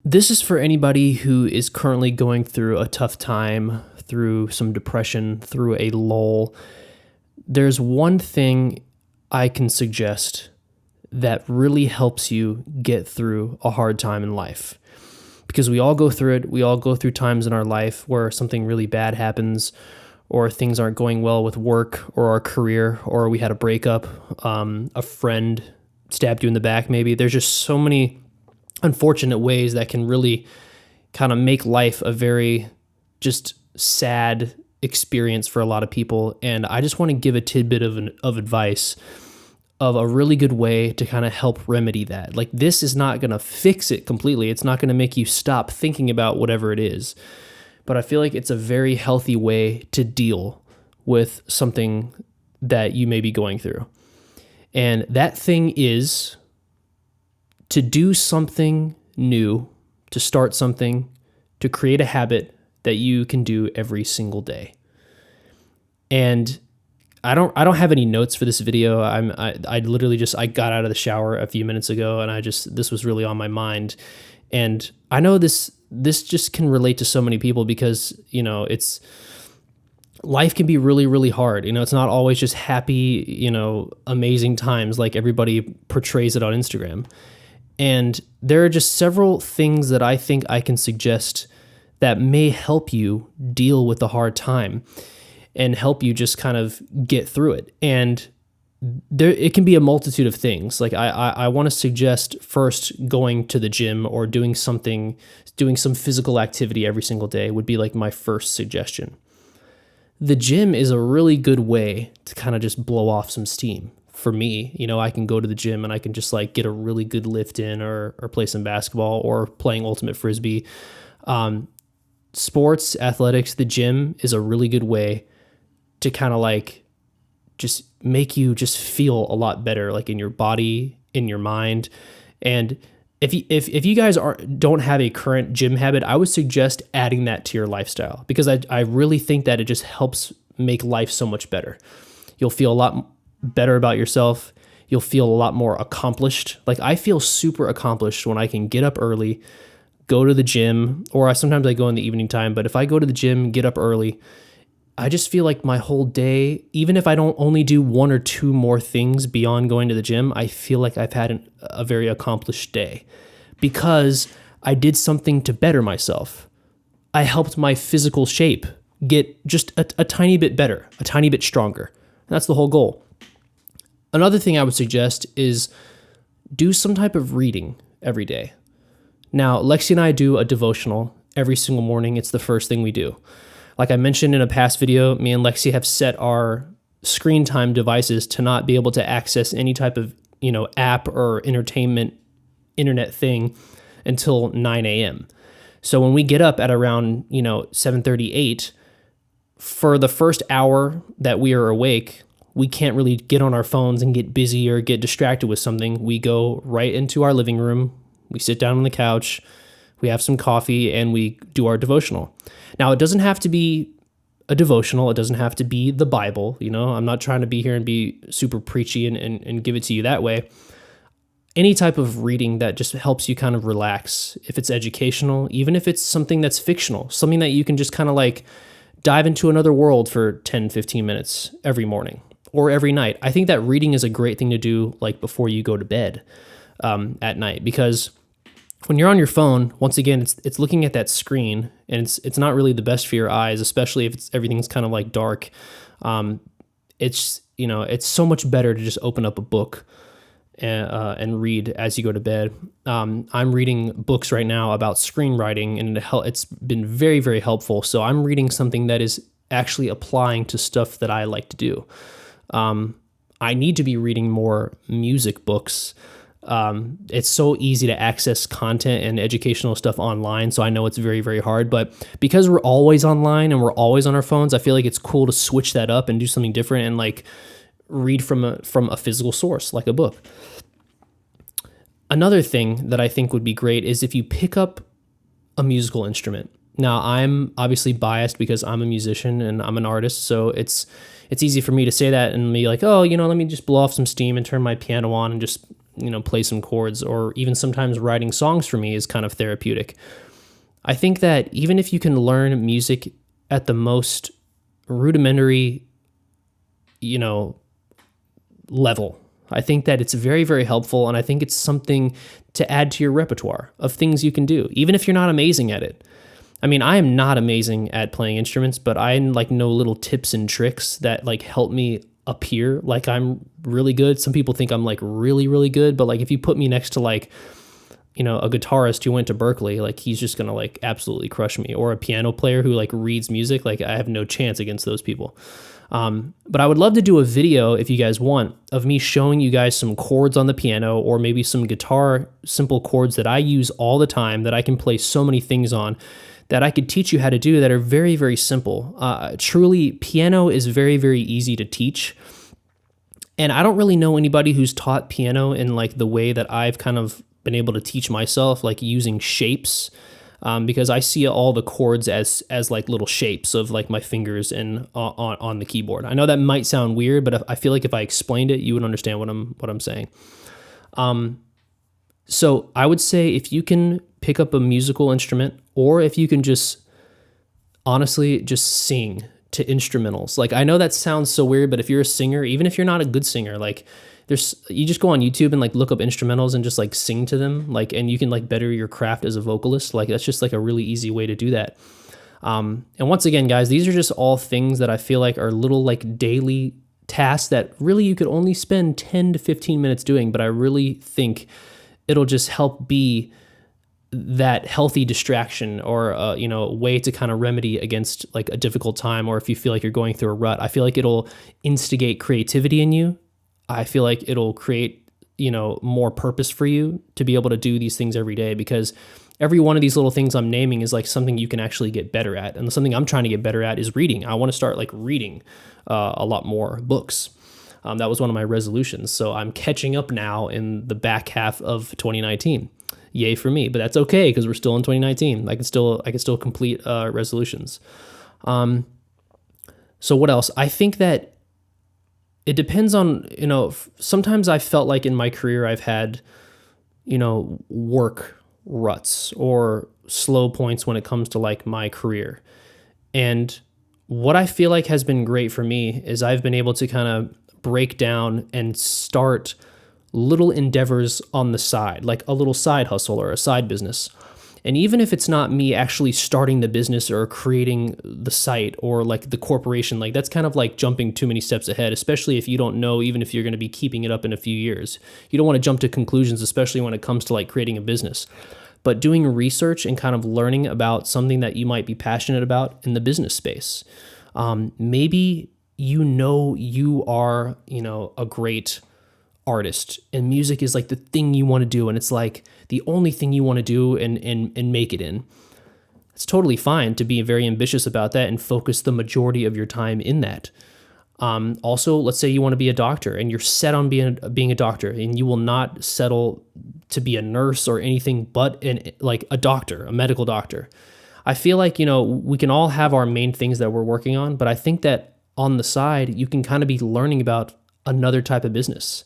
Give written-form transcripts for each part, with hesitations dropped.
This is for anybody who is currently going through a tough time, through some depression, through a lull. There's one thing I can suggest that really helps you get through a hard time in life. Because we all go through it. We all go through times in our life where something really bad happens, or things aren't going well with work or our career, or we had a breakup, a friend stabbed you in the back maybe. There's just so many unfortunate ways that can really kind of make life a very just sad experience for a lot of people. And I just want to give a tidbit of advice of a really good way to kind of help remedy that. Like, this is not going to fix it completely. It's not going to make you stop thinking about whatever it is. But I feel like it's a very healthy way to deal with something that you may be going through. And that thing is to do something new, to start something, to create a habit that you can do every single day. And I don't have any notes for this video. I literally just got out of the shower a few minutes ago, and this was really on my mind. And I know this just can relate to so many people because, life can be really, really hard. It's not always just happy, amazing times like everybody portrays it on Instagram. And there are just several things that I think I can suggest that may help you deal with the hard time and help you just kind of get through it. And it can be a multitude of things. Like I want to suggest first going to the gym or doing some physical activity every single day would be like my first suggestion. The gym is a really good way to kind of just blow off some steam. For me, I can go to the gym and I can just like get a really good lift in or play some basketball or playing ultimate frisbee. Sports, athletics, the gym is a really good way to kind of like just make you just feel a lot better, like in your body, in your mind. And if you guys don't have a current gym habit, I would suggest adding that to your lifestyle, because I really think that it just helps make life so much better. You'll feel a lot better about yourself. You'll feel a lot more accomplished. Like, I feel super accomplished when I can get up early, go to the gym, or sometimes I go in the evening time, but if I go to the gym, get up early, I just feel like my whole day, even if I don't only do one or two more things beyond going to the gym, I feel like I've had a very accomplished day because I did something to better myself. I helped my physical shape get just a tiny bit better, a tiny bit stronger. And that's the whole goal. Another thing I would suggest is do some type of reading every day. Now, Lexi and I do a devotional every single morning. It's the first thing we do. Like I mentioned in a past video, me and Lexi have set our screen time devices to not be able to access any type of, app or entertainment internet thing until 9 a.m. So when we get up at around, 7:38, for the first hour that we are awake, we can't really get on our phones and get busy or get distracted with something. We go right into our living room. We sit down on the couch. We have some coffee and we do our devotional. Now, it doesn't have to be a devotional. It doesn't have to be the Bible. I'm not trying to be here and be super preachy and give it to you that way. Any type of reading that just helps you kind of relax. If it's educational, even if it's something that's fictional, something that you can just kind of like dive into another world for 10, 15 minutes every morning or every night. I think that reading is a great thing to do like before you go to bed at night, because when you're on your phone, once again, it's looking at that screen, and it's not really the best for your eyes, especially if everything's kind of like dark. It's so much better to just open up a book and read as you go to bed. I'm reading books right now about screenwriting, and it's been very, very helpful. So I'm reading something that is actually applying to stuff that I like to do. I need to be reading more music books. It's so easy to access content and educational stuff online, so I know it's very, very hard. But because we're always online and we're always on our phones, I feel like it's cool to switch that up and do something different and like read from a physical source, like a book. Another thing that I think would be great is if you pick up a musical instrument. Now, I'm obviously biased because I'm a musician and I'm an artist, so it's easy for me to say that and be like, oh, let me just blow off some steam and turn my piano on and just play some chords, or even sometimes writing songs for me is kind of therapeutic. I think that even if you can learn music at the most rudimentary, level, I think that it's very, very helpful. And I think it's something to add to your repertoire of things you can do, even if you're not amazing at it. I mean, I am not amazing at playing instruments, but I know little tips and tricks that help me appear like I'm really good. Some people think I'm really, really good, but if you put me next to a guitarist who went to Berkeley, he's just going to absolutely crush me, or a piano player who reads music. I have no chance against those people. But I would love to do a video, if you guys want, of me showing you guys some chords on the piano, or maybe some guitar simple chords that I use all the time, that I can play so many things on, that I could teach you how to do, that are very, very simple. Truly, piano is very, very easy to teach. And I don't really know anybody who's taught piano in the way that I've kind of been able to teach myself, using shapes. Because I see all the chords as little shapes of my fingers and on the keyboard. I know that might sound weird, but I feel if I explained it, you would understand what I'm saying. So I would say if you can pick up a musical instrument, or if you can just honestly just sing to instrumentals. I know that sounds so weird, but if you're a singer, even if you're not a good singer, you just go on YouTube and look up instrumentals and just sing to them, and you can better your craft as a vocalist. That's just a really easy way to do that. And once again, guys, these are just all things that I feel are little daily tasks that really you could only spend 10 to 15 minutes doing, but I really think it'll just help be that healthy distraction, or a way to kind of remedy against a difficult time, or if you feel you're going through a rut. I feel it'll instigate creativity in you. I feel it'll create, more purpose for you to be able to do these things every day, because every one of these little things I'm naming is something you can actually get better at. And something I'm trying to get better at is reading. I want to start reading a lot more books. That was one of my resolutions. So I'm catching up now in the back half of 2019. Yay for me, but that's okay, because we're still in 2019. I can still complete resolutions. So what else? I think that it depends on, sometimes I felt in my career I've had, work ruts or slow points when it comes to my career. And what I feel has been great for me is I've been able to kind of break down and start little endeavors on the side, a little side hustle or a side business. And even if it's not me actually starting the business or creating the site or the corporation, that's kind of jumping too many steps ahead, especially if you don't know, even if you're going to be keeping it up in a few years. You don't want to jump to conclusions, especially when it comes to creating a business. But doing research and kind of learning about something that you might be passionate about in the business space. Maybe you are, a great artist, and music is the thing you want to do, and it's the only thing you want to do and make it in. It's totally fine to be very ambitious about that and focus the majority of your time in that. Also, let's say you want to be a doctor and you're set on being a doctor, and you will not settle to be a nurse or anything but a doctor, a medical doctor. I feel we can all have our main things that we're working on, but I think that on the side, you can kind of be learning about another type of business.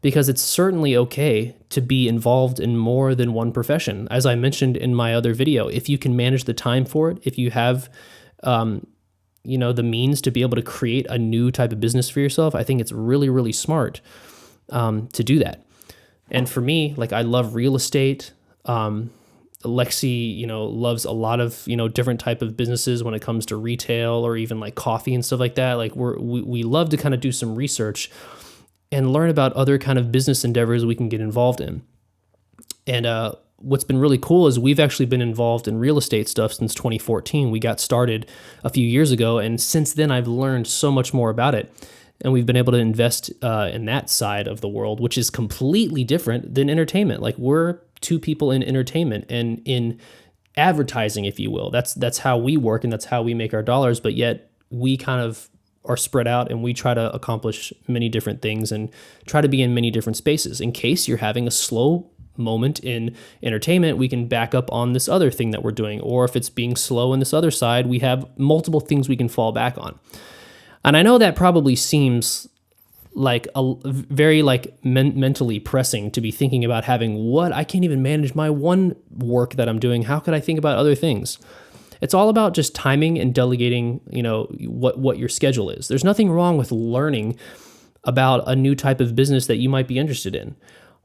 Because it's certainly okay to be involved in more than one profession. As I mentioned in my other video, if you can manage the time for it, if you have, the means to be able to create a new type of business for yourself, I think it's really, really smart to do that. And for me, I love real estate. Lexi, loves a lot of, different type of businesses when it comes to retail or even coffee and stuff like that. We love to kind of do some research and learn about other kind of business endeavors we can get involved in. And what's been really cool is we've actually been involved in real estate stuff since 2014. We got started a few years ago, and since then I've learned so much more about it. And we've been able to invest in that side of the world, which is completely different than entertainment. We're two people in entertainment and in advertising, if you will. That's how we work, and that's how we make our dollars, but yet we kind of are spread out, and we try to accomplish many different things and try to be in many different spaces. In case you're having a slow moment in entertainment, we can back up on this other thing that we're doing. Or if it's being slow in this other side, we have multiple things we can fall back on. And I know that probably seems very like mentally pressing to be thinking about having what I can't even manage my one work that I'm doing. How could I think about other things? It's all about just timing and delegating, what your schedule is. There's nothing wrong with learning about a new type of business that you might be interested in.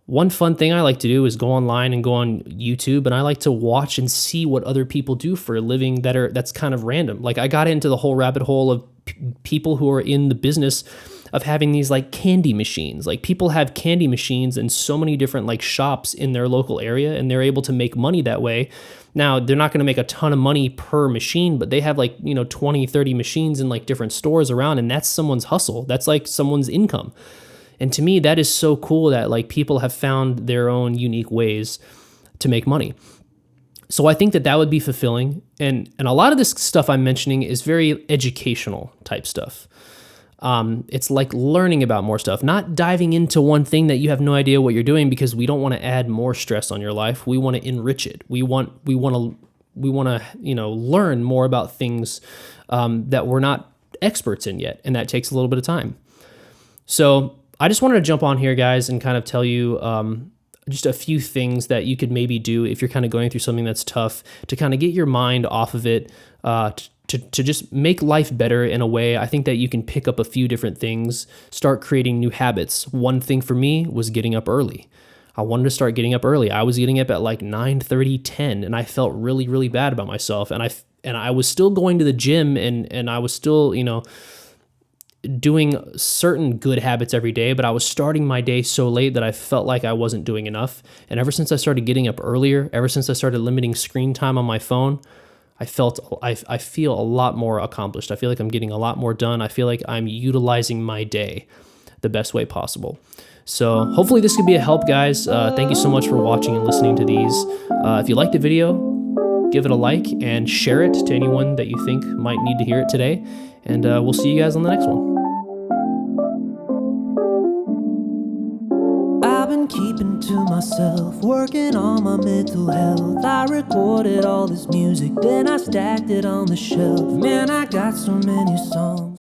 One fun thing I like to do is go online and go on YouTube, and I like to watch and see what other people do for a living that's kind of random. Like I got into the whole rabbit hole of people who are in the business of having these like candy machines. Like people have candy machines in so many different like shops in their local area, and they're able to make money that way. Now, they're not going to make a ton of money per machine, but they have like, 20, 30 machines in like different stores around, and that's someone's hustle. That's like someone's income. And to me, that is so cool that like people have found their own unique ways to make money. So I think that would be fulfilling. And a lot of this stuff I'm mentioning is very educational type stuff. It's like learning about more stuff, not diving into one thing that you have no idea what you're doing, because we don't want to add more stress on your life. We want to enrich it. We want to learn more about things that we're not experts in yet, and that takes a little bit of time. So I just wanted to jump on here, guys, and kind of tell you just a few things that you could maybe do if you're kind of going through something that's tough, to kind of get your mind off of it, to just make life better in a way. I think that you can pick up a few different things, start creating new habits. One thing for me was getting up early. I wanted to start getting up early. I was getting up at like 9:30, 10, and I felt really, really bad about myself. And I was still going to the gym, and I was still, doing certain good habits every day, but I was starting my day so late that I felt like I wasn't doing enough. And ever since I started getting up earlier, ever since I started limiting screen time on my phone, I feel a lot more accomplished. I feel like I'm getting a lot more done. I feel like I'm utilizing my day the best way possible. So hopefully this could be a help, guys. Thank you so much for watching and listening to these. If you liked the video, give it a like and share it to anyone that you think might need to hear it today. And we'll see you guys on the next one. I've been keeping to myself, working on my mental health. I recorded all this music, then I stacked it on the shelf. Man, I got so many songs.